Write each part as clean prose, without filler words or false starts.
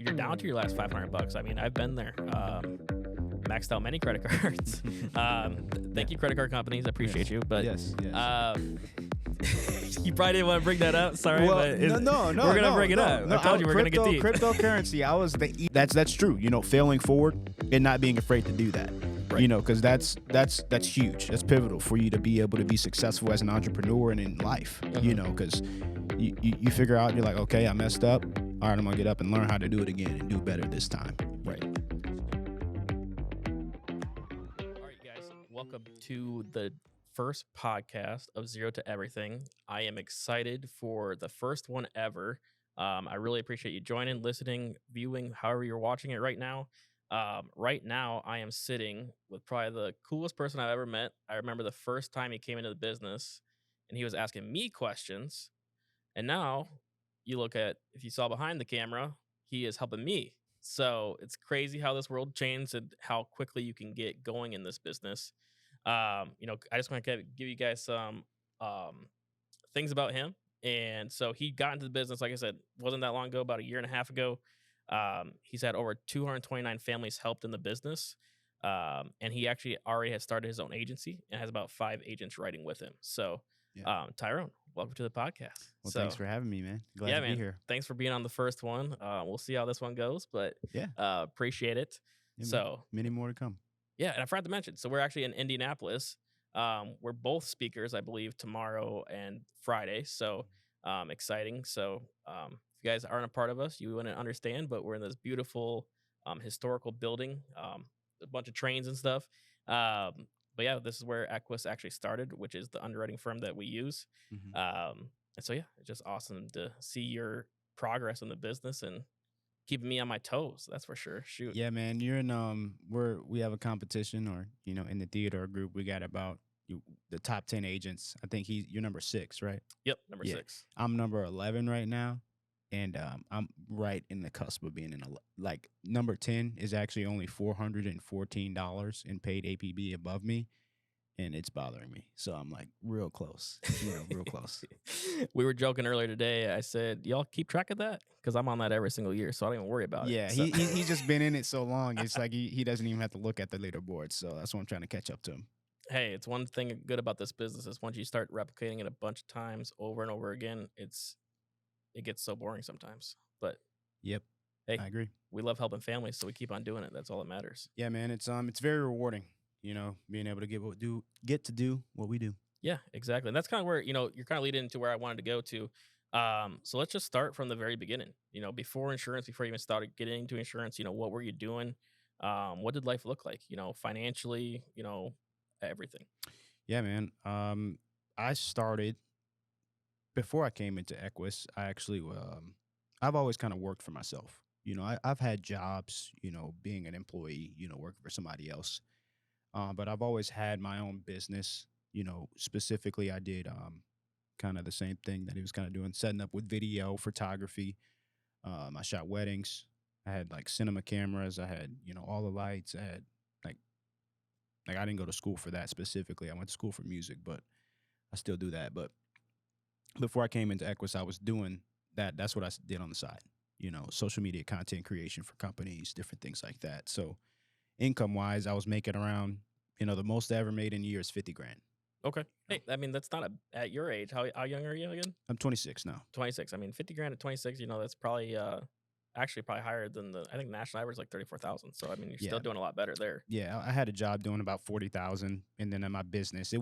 you're down to your last $500. I mean, I've been there. Maxed out many credit cards. Thank you, credit card companies. I appreciate you. But yes. You probably didn't want to bring that up. Sorry, well, but no. We're gonna bring it up. I told you we're gonna get deep. Cryptocurrency. That's true. Failing forward and not being afraid to do that. Right. Because that's huge. That's pivotal for you to be able to be successful as an entrepreneur and in life. Because you figure out, you're like, okay, I messed up. All right, I'm gonna get up and learn how to do it again and do better this time. Right. All right, guys. Welcome to the first podcast of Zero to Everything. I am excited for the first one ever. I really appreciate you joining, listening, viewing, however you're watching it right now. Right now, I am sitting with probably the coolest person I've ever met. I remember the first time he came into the business and he was asking me questions. And now you look at, if you saw behind the camera, he is helping me. So it's crazy how this world changed and how quickly you can get going in this business. I just want to give you guys some things about him. And so he got into the business, like I said, wasn't that long ago, about a year and a half ago. He's had over 229 families helped in the business. And he actually already has started his own agency and has about 5 agents writing with him. So, Tyrone, welcome to the podcast. Well, thanks for having me, man. Glad to be here. Thanks for being on the first one. We'll see how this one goes, but appreciate it. Yeah, so many more to come. Yeah, and I forgot to mention, so we're actually in Indianapolis. We're both speakers, I believe, tomorrow and Friday. So exciting. So if you guys aren't a part of us, you wouldn't understand, but we're in this beautiful historical building, a bunch of trains and stuff. But yeah, this is where Equus actually started, which is the underwriting firm that we use. And so yeah, it's just awesome to see your progress in the business and keeping me on my toes. That's for sure. Shoot. Yeah, man. You're in we have a competition, or in the Theodore group, we got about the top 10 agents. I think you're number 6, right? Yep, number 6. I'm number 11 right now, and I'm right in the cusp of being in number 10 is actually only $414 in paid APB above me. And it's bothering me. So I'm like real close, real close. We were joking earlier today. I said, y'all keep track of that? Because I'm on that every single year, so I don't even worry about it. Yeah, so. he's just been in it so long. It's like he doesn't even have to look at the leaderboard. So that's why I'm trying to catch up to him. Hey, it's one thing good about this business is once you start replicating it a bunch of times over and over again, it gets so boring sometimes. But yep, hey, I agree. We love helping families, so we keep on doing it. That's all that matters. Yeah, man, it's very rewarding. Being able to get to do what we do. Yeah, exactly. And that's kind of where, you're kind of leading into where I wanted to go to. So let's just start from the very beginning. Before insurance, before you even started getting into insurance, what were you doing? What did life look like? Financially, everything. Yeah, man. I started before I came into Equus. I actually, I've always kind of worked for myself. I've had jobs, being an employee, working for somebody else. But I've always had my own business. Specifically, I did kind of the same thing that he was kind of doing, setting up with video, photography. I shot weddings. I had like cinema cameras. I had, all the lights. I had like I didn't go to school for that specifically. I went to school for music, but I still do that. But before I came into Equus, I was doing that. That's what I did on the side. Social media content creation for companies, different things like that. So income-wise, I was making around, the most I ever made in a year is $50,000. Okay. Hey, I mean, that's not at your age. How young are you again? I'm 26 now. 26. I mean, $50,000 at 26, that's probably actually probably higher than I think the national average is like 34,000. So, I mean, you're still doing a lot better there. Yeah, I had a job doing about 40,000. And then in my business, I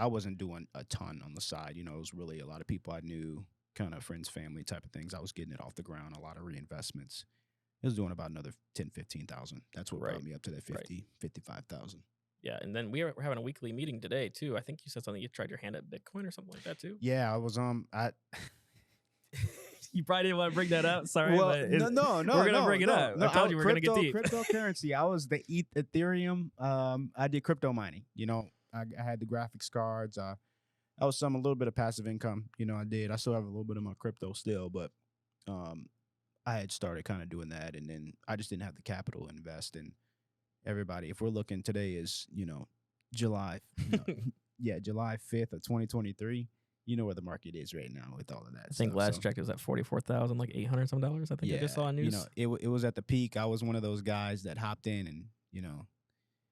wasn't doing a ton on the side. It was really a lot of people I knew, kind of friends, family type of things. I was getting it off the ground, a lot of reinvestments. It was doing about another 10, 15,000. That's what brought me up to that 50, 55,000. Yeah, and then we're having a weekly meeting today too. I think you said something. You tried your hand at Bitcoin or something like that too. Yeah, I was You probably didn't want to bring that up. Sorry, well, but no. We're gonna bring it up. I told you we're gonna get deep. Cryptocurrency. I was the Ethereum. I did crypto mining. I had the graphics cards. I was a little bit of passive income. I still have a little bit of my crypto still, but I had started kind of doing that, and then I just didn't have the capital to invest in. Everybody, if we're looking, today is July, July 5th of 2023. you know where the market is right now with all of that I think stuff. last So check is at 44,000, like 800 some dollars. I think I just yeah, saw on you know, news. it was at the peak. I was one of those guys that hopped in, and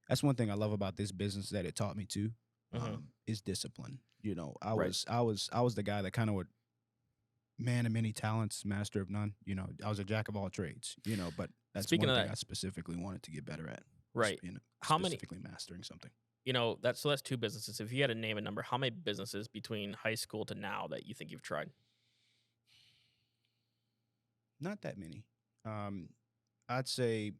that's one thing I love about this business that it taught me too, Hmm. is discipline. Right. I was the guy that kind of would man of many talents, master of none. I was a jack of all trades. But that's Speaking one of thing that, I specifically wanted to get better at. right. How many, Specifically mastering something. that's two businesses. If you had to name a number, how many businesses between high school to now that you think you've tried? Not that many. Um, I'd say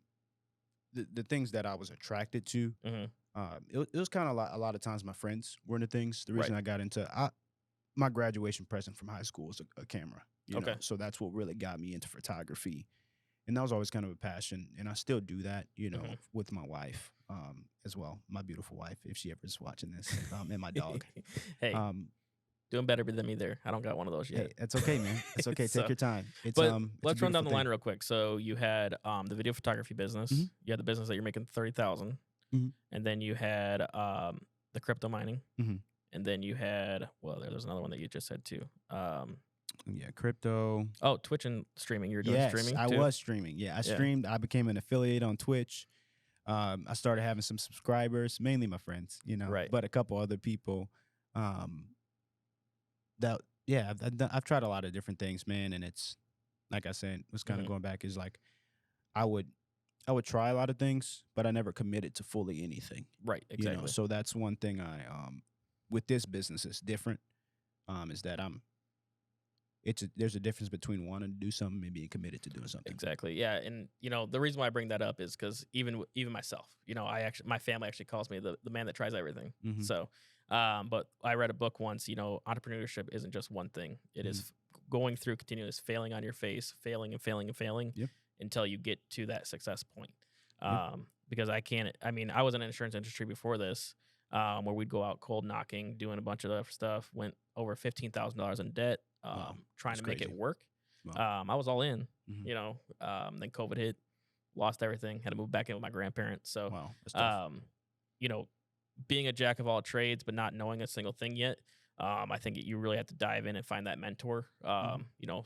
the things that I was attracted to. Hmm. It was kind of a lot of times my friends were into things. The Right. reason I got into my graduation present from high school was a camera. Okay. So that's what really got me into photography, and that was always kind of a passion, and I still do that. Hmm. With my wife as well, my beautiful wife, if she ever is watching this, and my dog. Hey, Um, doing better than me there. I don't got one of those yet. hey, that's okay, man. It's okay. So, Take your time. It's but it's a let's run down beautiful the line thing. real quick. So you had the video photography business. Mhm. You had the business that you're making 30,000, Mhm. and then you had the crypto mining, Mhm. and then you had there's another one that you just said too. Yeah, crypto. Twitch and streaming. You're doing Yes, streaming I too. was streaming. Yeah, I Yeah. streamed. I became an affiliate on Twitch. I started having some subscribers, mainly my friends, Right. but a couple other people. Um, that yeah, I've tried a lot of different things, man, and it's like I said, was kind of Hmm. going back is like I would try a lot of things, but I never committed to fully anything. Right. Exactly. So that's one thing I with this business is different. Is that there's a difference between wanting to do something and being committed to doing something. Exactly. Yeah, and the reason why I bring that up is because even myself, my family actually calls me the man that tries everything. Mhm. So, but I read a book once. Entrepreneurship isn't just one thing. It is going through continuous failing on your face, failing and failing and failing Yep. until you get to that success point. Yep. Because I can't. I mean, I was in the insurance industry before this, where we'd go out cold knocking, doing a bunch of other stuff. Went over $15,000 in debt, Wow, trying that's to make it crazy. work. Wow. I was all in, Mhm. then COVID hit, lost everything, had to move back in with my grandparents. So, Wow, that's tough. you know, being a jack of all trades, but not knowing a single thing yet, I think you really have to dive in and find that mentor.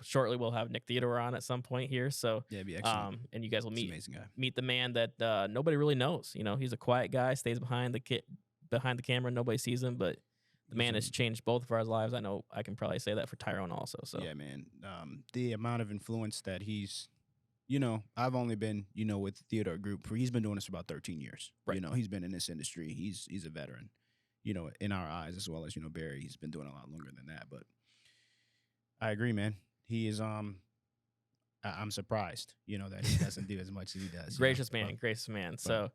Shortly we'll have Nick Theodore on at some point here. So, Yeah, it'd be excellent. and you guys will He's an amazing guy. meet the man that nobody really knows. He's a quiet guy, stays behind the camera, nobody sees him, but the man has changed both of our lives. I know I can probably say that for Tyrone also. So Yeah, man. The amount of influence that he's, I've only been, with Theodore Group. He's been doing this for about 13 years. Right. He's been in this industry. He's a veteran, in our eyes, as well as, Barry. He's been doing a lot longer than that. But I agree, man. He is, I'm surprised, that he doesn't do as much as he does. gracious man. So,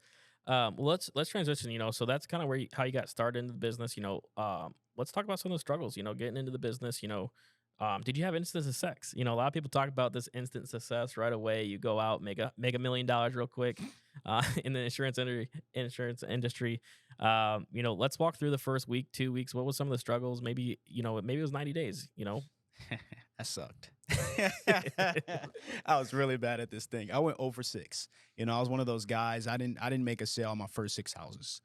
let's transition. So that's kind of how you got started in the business. Let's talk about some of the struggles. Getting into the business. Did you have instant success? A lot of people talk about this instant success right away. You go out, make $1 million real quick, in the insurance industry. Let's walk through the first week, 2 weeks. What was some of the struggles? Maybe it was 90 days. I sucked. I was really bad at this thing. I went over 6. I was one of those guys. I didn't make a sale on my first 6 houses.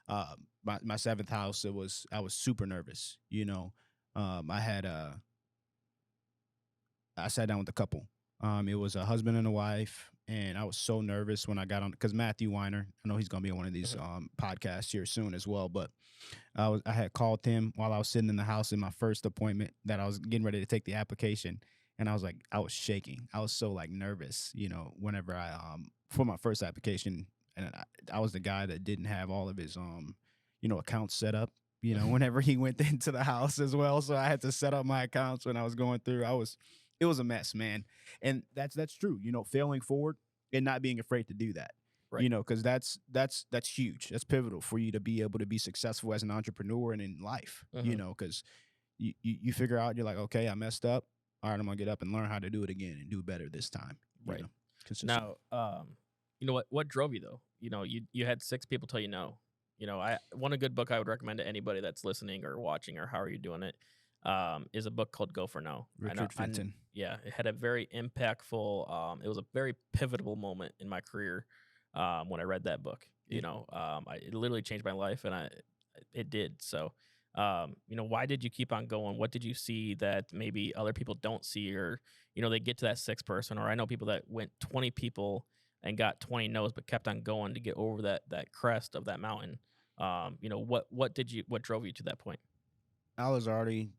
My 7th house, I was super nervous. I sat down with a couple. It was a husband and a wife, and I was so nervous when I got on because Matthew Weiner, I know he's gonna be on one of these podcasts here soon as well. But I had called him while I was sitting in the house in my first appointment that I was getting ready to take the application, and I was shaking. I was so nervous, whenever I for my first application, and I was the guy that didn't have all of his accounts set up. Whenever he went into the house as well, so I had to set up my accounts when I was going through. It was a mess, man. And that's true. Failing forward and not being afraid to do that. Right. Because that's huge. That's pivotal for you to be able to be successful as an entrepreneur and in life. Because you figure out, you're like, okay, I messed up. All right, I'm gonna get up and learn how to do it again and do better this time. Right. Consistent. Now, what drove you though? You had 6 people tell you no. A good book I would recommend to anybody that's listening or watching or how are you doing it, is a book called Go for No. Richard Fenton. Yeah, it had a very impactful. It was a very pivotal moment in my career when I read that book. Yeah. It literally changed my life, and it did. So, Why did you keep on going? What did you see that maybe other people don't see, or they get to that sixth person? Or I know people that went 20 people and got 20 no's, but kept on going to get over that crest of that mountain. What drove you to that point? I was already,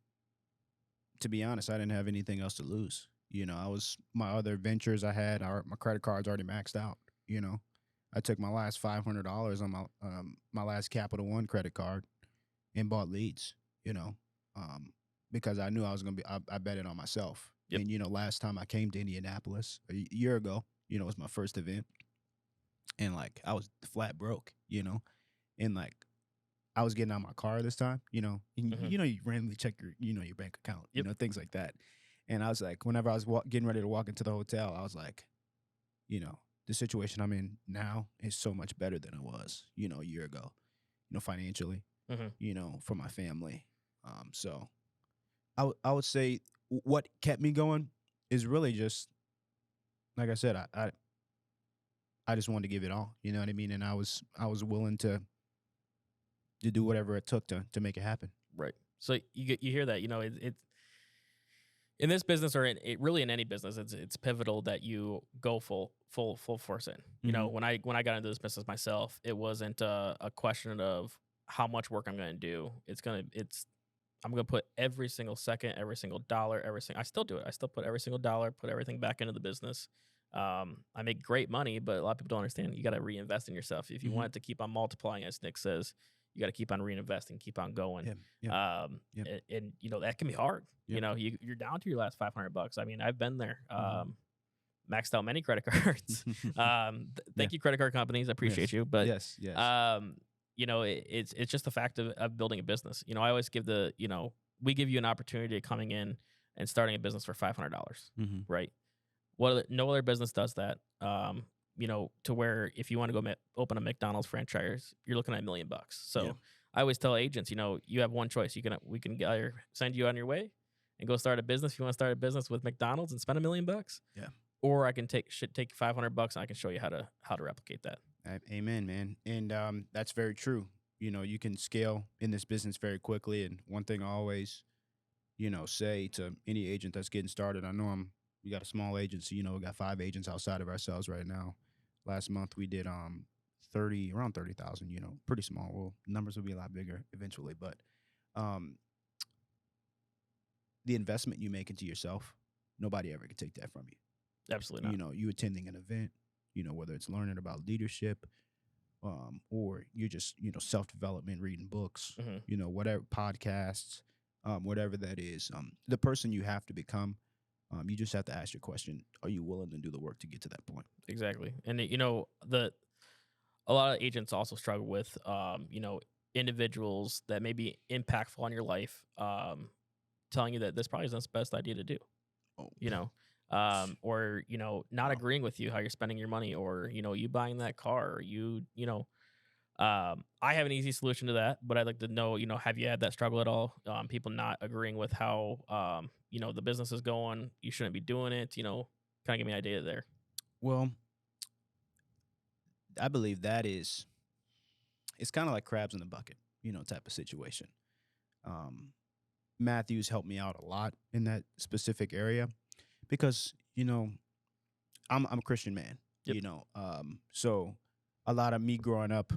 to be honest, I didn't have anything else to lose. I was my other ventures I had, my credit cards already maxed out. I took my last $500 on my last Capital One credit card and bought leads. You know, um, because I knew I was gonna be. I bet it on myself. Yep. And last time I came to Indianapolis a year ago, it was my first event, and like I was flat broke. And like I was getting out of my car this time, and Hmm. you randomly check your bank account, Yep. things like that. And I was like, whenever I was getting ready to walk into the hotel, I was like, you know, the situation I'm in now is so much better than it was, a year ago, financially, Hmm. for my family. So I would say what kept me going is really just, like I said, I just wanted to give it all, you know what I mean? And I was willing to do whatever it took to make it happen. Right. So you hear that, it in this business, or really in any business, it's pivotal that you go full force in. Mm-hmm. When I got into this business myself, it wasn't a question of how much work I'm going to do. It's I'm going to put every single second, every single dollar, I still do it. I still put every single dollar, put everything back into the business. I make great money, but a lot of people don't understand. You got to reinvest in yourself if you Mm-hmm. want it to keep on multiplying. As Nick says, you got to keep on reinvesting, keep on going. Yep. Yep. Yep. And that can be hard. Yep. You're down to your last $500. I mean, I've been there. Mm-hmm. Maxed out many credit cards. Yeah. Thank you, credit card companies. I appreciate Yes. you, but Yes. Yes. it's just the fact of building a business. I always give we give you an opportunity of coming in and starting a business for $500, Mm-hmm. right? No other business does that. To where if you want to go open a McDonald's franchise, you're looking at $1 million. So Yeah. I always tell agents, you have one choice. We can either send you on your way and go start a business if you want to start a business with McDonald's and spend $1 million, Yeah. or I can take $500 and I can show you how to replicate that. Amen, man. And that's very true. You can scale in this business very quickly. And one thing I always, say to any agent that's getting started, I know we got a small agency. We got 5 agents outside of ourselves right now. Last month we did around 30,000. Pretty small. Well, numbers will be a lot bigger eventually, but um, the investment you make into yourself, nobody ever can take that from you. Absolutely not. You attending an event, whether it's learning about leadership, or you're just, self development, reading books, Hmm. whatever podcasts, whatever that is, the person you have to become, you just have to ask your question: are you willing to do the work to get to that point? Exactly. And the a lot of agents also struggle with individuals that may be impactful on your life, telling you that this probably isn't the best idea to do. Oh, you know or not wow. agreeing with you how you're spending your money, or you buying that car, or I have an easy solution to that, but I'd like to know, have you had that struggle at all? People not agreeing with how the business is going, you shouldn't be doing it, kind of give me an idea there. Well, I believe that is it's kind of like crabs in the bucket, type of situation. Um, Matthews helped me out a lot in that specific area because I'm a Christian man, Yep. so a lot of me growing up,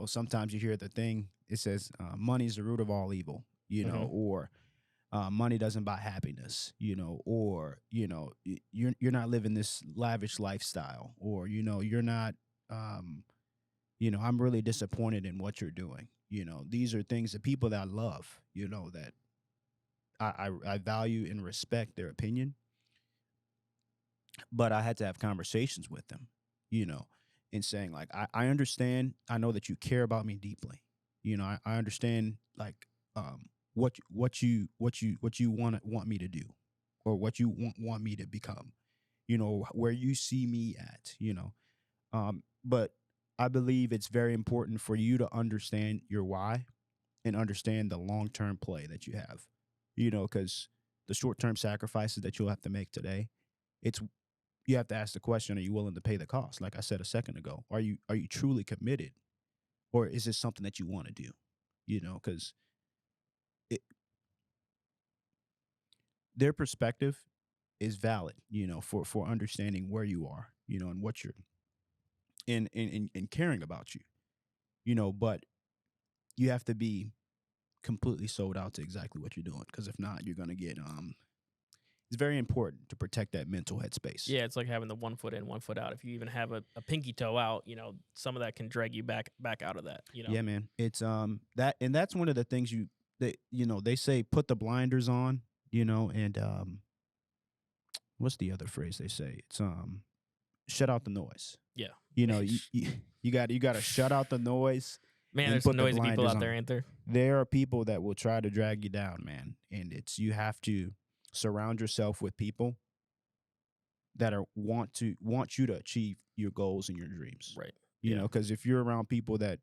sometimes you hear the thing, it says, money's the root of all evil, Hmm. or money doesn't buy happiness, or you're not living this lavish lifestyle, or you're not, um, I'm really disappointed in what you're doing. These are things that people that I love, that I value and respect their opinion, but I had to have conversations with them, you know, and saying like, I understand, I know that you care about me deeply. I understand like what you want me to do, or what you want me to become, where you see me at, but I believe it's very important for you to understand your why and understand the long term play that you have, because the short term sacrifices that you'll have to make today, it's you have to ask the question: are you willing to pay the cost? Like I said a second ago, are you truly committed, or is this something that you want to do? Because their perspective is valid, for understanding where you are, and what you're in caring about you, but you have to be completely sold out to exactly what you're doing, because if not, you're going to get it's very important to protect that mental headspace. Yeah, it's like having the 1 foot in, 1 foot out. If you even have a pinky toe out, some of that can drag you back out of that. Yeah, man. It's that's one of the things they say put the blinders on, and what's the other phrase they say? It's shut out the noise. Yeah. You know, you got to shut out the noise Man, and there's some put the noisy people blinders out there, on. ain't there? There are people that will try to drag you down, man, and you have to surround yourself with people that want you to achieve your goals and your dreams. Right. Because if you're around people that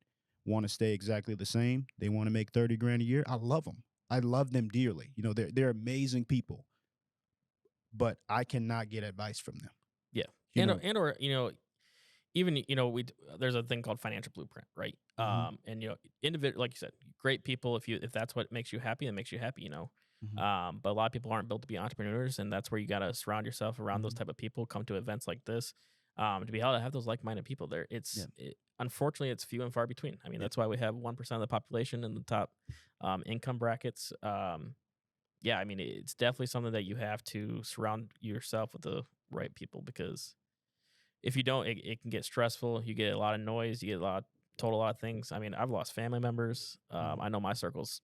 want to stay exactly the same, they want to make 30 grand a year. I love them. I love them dearly. They're amazing people, but I cannot get advice from them. Yeah. You And know, or even we there's a thing called financial blueprint, right? Mhm. And individual, like you said, great people. If that's what makes you happy, that makes you happy. Mhm. But a lot of people aren't built to be entrepreneurs, and that's where you got to surround yourself around those Mhm. type of people. Come to events like this, to be able to have those like-minded people there. Yeah. Unfortunately, it's few and far between. I mean, Yeah. that's why we have 1% of the population in the top income brackets. Yeah, I mean, it's definitely something that you have to surround yourself with the right people, because if you don't, it can get stressful. You get a lot of noise. You get told a lot of things. I mean, I've lost family members. Mhm. I know my circle's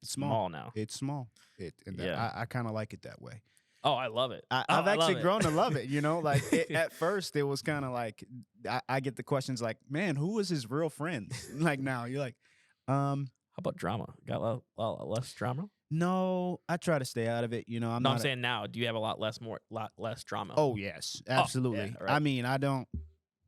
It's small. small now. It's small. Yeah. I kind of like it that way. Oh, I love it. Oh, I've I love actually it. grown to love it. Like at first, it was kind of like I get the questions like, "Man, who is his real friends?" Like now, you're like, How about drama? Got a lot less drama? "No, I try to stay out of it." I'm No, I'm not. saying now. Do you have a lot less drama? Oh yes, Oh, yeah, absolutely. I right. mean, I don't.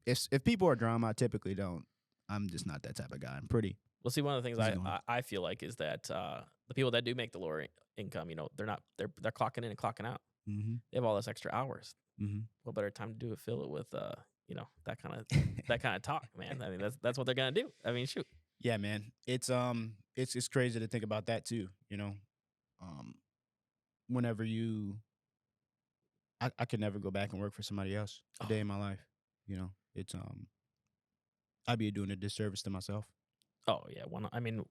If people are drama, I typically don't. I'm just not that type of guy. I'm pretty Well, see, one of the things easygoing. I feel like is that the people that do make the lower income, they're not they're clocking in and clocking out. Mm-hmm. They have all this extra hours. Mm-hmm. What better time to do it? Fill it with that kind of talk, man. I mean, that's what they're gonna do. I mean, shoot. Yeah, man. It's crazy to think about that too. Um, whenever I could never go back and work for somebody else a Oh, day in my life. It's I'd be doing a disservice to myself. oh yeah. I mean,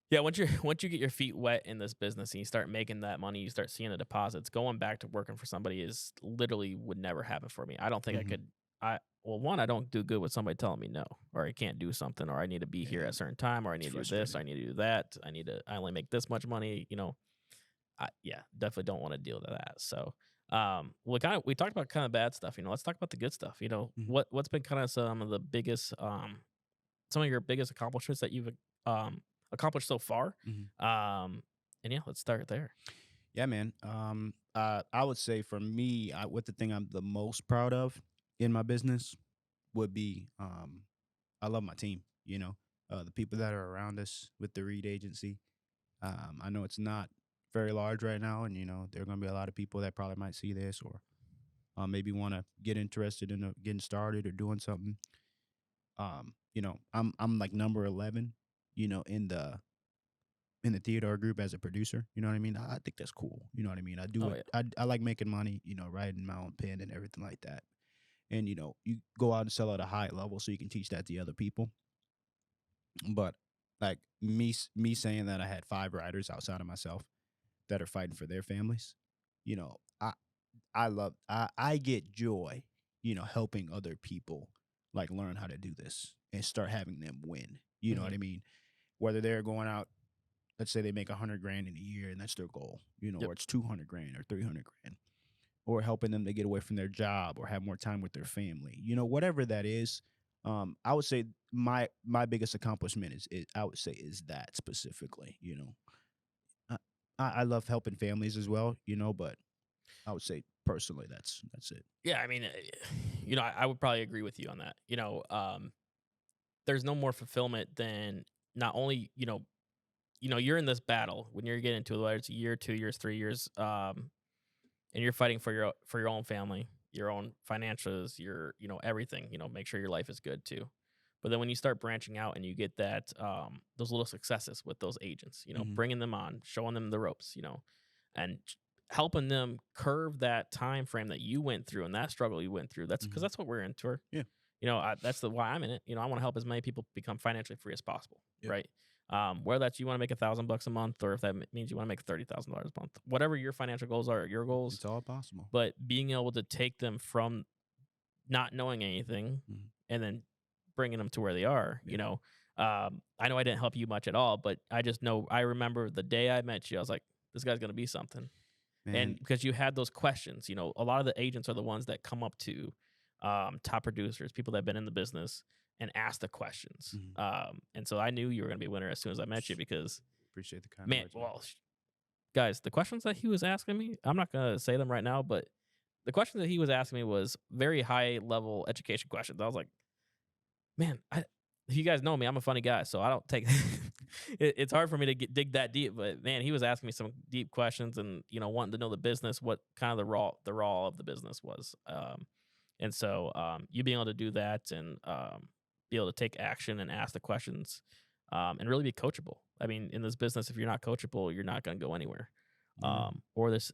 yeah. Once you get your feet wet in this business and you start making that money, you start seeing the deposits. Going back to working for somebody is literally would never happen for me. I don't think I Mhm. could. I don't do good with somebody telling me no, or I can't do something, or I need to be here at Yeah, a certain time, or I it's need to do this, or I frustrating. need to do that. I only make this much money. Yeah, definitely don't want to deal with that. So, we talked about kind of bad stuff. Let's talk about the good stuff. Mhm. What's been kind of some of your biggest accomplishments that you've accomplished so far. Mhm. And yeah, let's start there. Yeah, man. I would say for me, what the thing I'm the most proud of in my business would be, I love my team. The people that are around us with the Reed Agency. I know it's not very large right now, and there are going to be a lot of people that probably might see this or maybe want to get interested in getting started or doing something. I'm like number 11. In the Theodore group as a producer. You know what I mean? I think that's cool. You know what I mean? I do Oh it. yeah. I like making money. Writing my own pen and everything like that. And you go out and sell at a high level so you can teach that to other people. But like me saying that I had 5 writers outside of myself that are fighting for their families. You know, I get joy. Helping other people like learn how to do this and start having them win. You know what I Hmm. mean? Whether they're going out, let's say they make 100 grand in a year and that's their goal, Yep. or it's 200 grand or 300 grand, or helping them to get away from their job or have more time with their family, whatever that is. I would say my biggest accomplishment I would say is that specifically. I, I love helping families as well, but I would say personally that's it. Yeah. I mean, I would probably agree with you on that. There's no more fulfillment than not only you're in this battle when you're getting into whether it's a year, 2 years, 3 years, and you're fighting for your own family, your own financials, your everything. Make sure your life is good too. But then when you start branching out and you get that those little successes with those agents, Hmm. bringing them on, showing them the ropes, and helping them curve that time frame that you went through and that struggle you went through. That's because Hmm. that's what we're into. Yeah. That's the why I'm in it. I want to help as many people become financially free as possible, Yep. right? Whether that's you want to make $1,000 a month, or if that means you want to make $30,000 a month, whatever your financial goals are, your goals. It's all possible. But being able to take them from not knowing anything Mhm. and then bringing them to where they are, Yeah. I know I didn't help you much at all, but I just know I remember the day I met you, I was like, this guy's gonna be something. And Man. because you had those questions, a lot of the agents are the ones that come up to top producers, people that have been in the business, and ask the questions. Mhm. And so I knew you were going to be a winner as soon as I met you because, Appreciate the kind man, words, man. well, guys, the questions that he was asking me, I'm not going to say them right now, but the questions that he was asking me was very high level education questions. I was like, man, you guys know me. I'm a funny guy, so I don't take it's hard for me to dig that deep. But man, he was asking me some deep questions, and wanting to know the business, what kind of the raw of the business was. And so you being able to do that and be able to take action and ask the questions, and really be coachable. I mean, in this business, if you're not coachable, you're not going to go anywhere. Yeah. Or this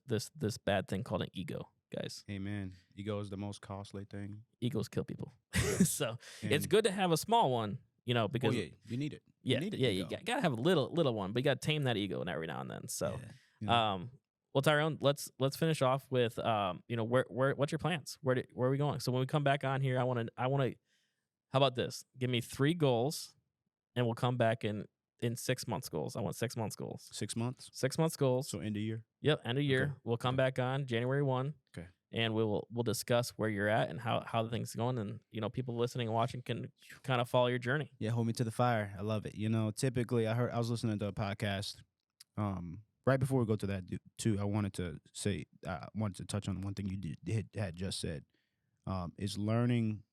bad thing called an ego, guys. Amen. Ego is the most costly thing. Egos kill people. So it's And good to have a small one, because yeah, you need it. You yeah, need an yeah, you ego. gotta have a little one, but you gotta tame that ego every now and then. So, Yeah. You know, um, well, Tyrone, let's finish off with what's your plans? Where are we going? So when we come back on here, I want to. How about this? Give me 3 goals, and we'll come back in 6 months goals. I want 6 months goals. 6 months. 6 months goals. So end of year. Yep, end of year. Okay. We'll come Okay. back on January 1. Okay. And we'll discuss where you're at and how the thing's going, and people listening and watching can kind of follow your journey. Yeah, hold me to the fire. I love it. Typically I was listening to a podcast. Right before we go to that too, I wanted to touch on one thing you had just said. Is learning,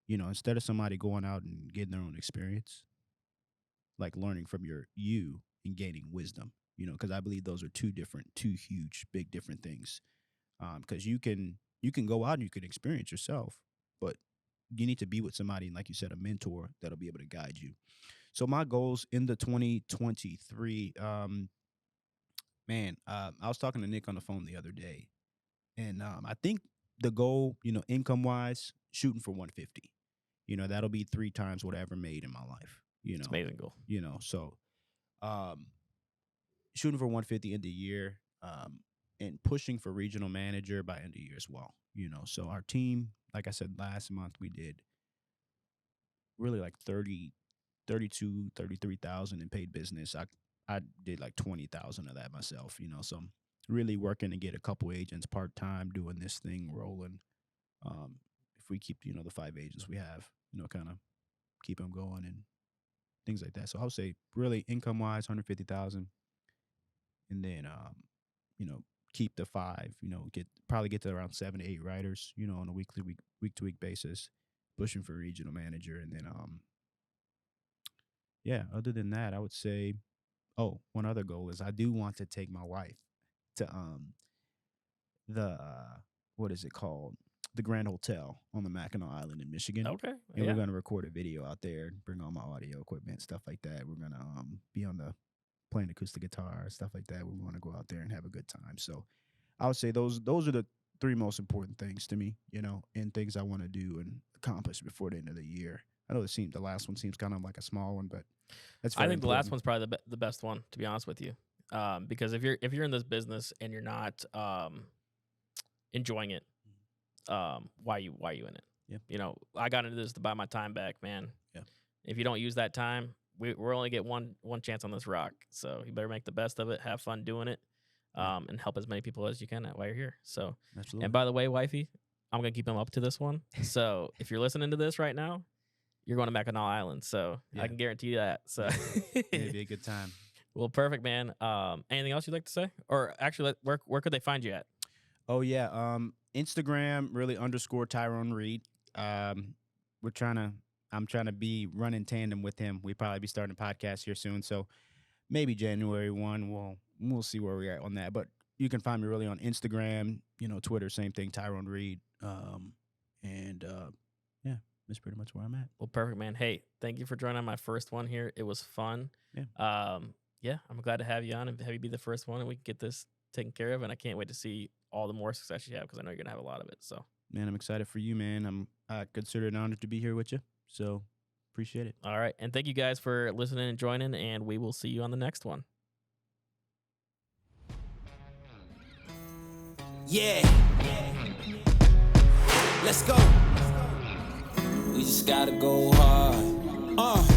instead of somebody going out and getting their own experience, like learning from you and gaining wisdom. Because I believe those are two huge, big, different things. Because you can go out and you can experience yourself, but you need to be with somebody, and like you said, a mentor that'll be able to guide you. So my goals in the 2023, man, I was talking to Nick on the phone the other day, and I think the goal, income wise, shooting for 150. That'll be 3 times what I ever made in my life. It's amazing goal. So shooting for 150 end of year, and pushing for regional manager by end of year as well. So our team, like I said last month, we did really like 33,000 in paid business. I did like 20,000 of that myself. So I'm really working to get a couple agents part time doing this thing rolling. If we keep the 5 agents we have, kind of keep them going and things like that. So I would say really income wise, 150,000, and then keep the 5. Get to around 7 to 8 writers. On a week to week basis, pushing for regional manager, and then yeah. Other than that, I would say, one other goal is I do want to take my wife to the what is it called? The Grand Hotel on the Mackinac Island in Michigan. Okay, And yeah. we're gonna record a video out there, bring all my audio equipment, stuff like that. We're gonna be on the playing acoustic guitar, stuff like that. We want to go out there and have a good time. So I would say those are the 3 most important things to me, and things I want to do and accomplish before the end of the year. I know the last one seems kind of like a small one, but that's very I think the last important. one's probably the best one, to be honest with you, because if you're in this business and you're not enjoying it, why are you in it? Yeah. I got into this to buy my time back, man. Yeah. If you don't use that time, we're only get one chance on this rock, so you better make the best of it, have fun doing it, and help as many people as you can while you're here. So, Absolutely. and by the way, wifey, I'm gonna keep him up to this one. So if you're listening to this right now, you're going to Mackinac Island, so Yeah. I can guarantee you that. So It'd be a good time. well, perfect, man. Anything else you'd like to say, or actually, where could they find you at? Oh yeah, Instagram really _ Tyrone Reed. I'm trying to be running tandem with him. We probably be starting a podcast here soon, so maybe January 1. We'll see where we're at on that. But you can find me really on Instagram, Twitter, same thing, Tyrone Reed. Yeah, that's pretty much where I'm at. Well, perfect, man. Hey, thank you for joining on my first one here. It was fun. Yeah. Yeah, I'm glad to have you on and have you be the first one, and we can get this taken care of, and I can't wait to see all the more success you have because I know you're gonna have a lot of it. So, Man, I'm excited for you, man. I consider it an honor to be here with you. So appreciate it. all right, and thank you guys for listening and joining, and we will see you on the next one. Yeah. Let's go. We just gotta go hard.